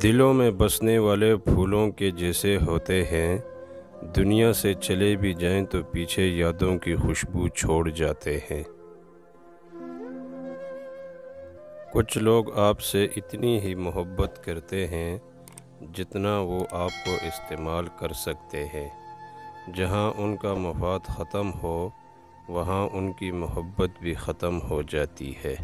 دلوں میں بسنے والے پھولوں کے جیسے ہوتے ہیں، دنیا سے چلے بھی جائیں تو پیچھے یادوں کی خوشبو چھوڑ جاتے ہیں۔ کچھ لوگ آپ سے اتنی ہی محبت کرتے ہیں جتنا وہ آپ کو استعمال کر سکتے ہیں۔ جہاں ان کا مفاد ختم ہو، وہاں ان کی محبت بھی ختم ہو جاتی ہے۔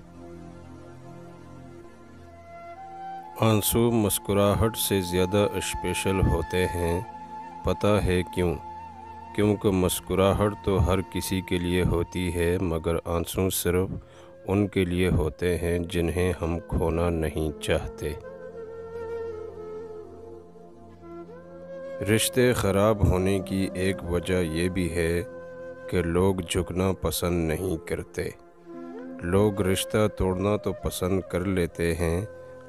آنسو مسکراہٹ سے زیادہ اسپیشل ہوتے ہیں، پتہ ہے کیوں؟ کیونکہ مسکراہٹ تو ہر کسی کے لیے ہوتی ہے، مگر آنسو صرف ان کے لیے ہوتے ہیں جنہیں ہم کھونا نہیں چاہتے۔ رشتے خراب ہونے کی ایک وجہ یہ بھی ہے کہ لوگ جھکنا پسند نہیں کرتے۔ لوگ رشتہ توڑنا تو پسند کر لیتے ہیں،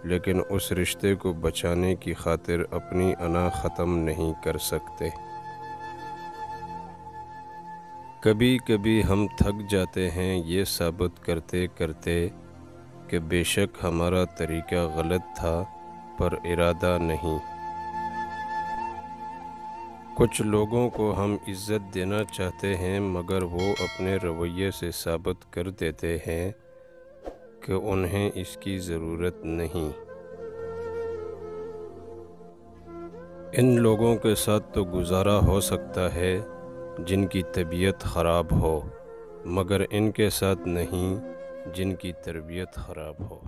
لیکن اس رشتے کو بچانے کی خاطر اپنی انا ختم نہیں کر سکتے۔ کبھی کبھی ہم تھک جاتے ہیں یہ ثابت کرتے کرتے کہ بے شک ہمارا طریقہ غلط تھا، پر ارادہ نہیں۔ کچھ لوگوں کو ہم عزت دینا چاہتے ہیں، مگر وہ اپنے رویے سے ثابت کر دیتے ہیں کہ انہیں اس کی ضرورت نہیں۔ ان لوگوں کے ساتھ تو گزارا ہو سکتا ہے جن کی طبیعت خراب ہو، مگر ان کے ساتھ نہیں جن کی تربیت خراب ہو۔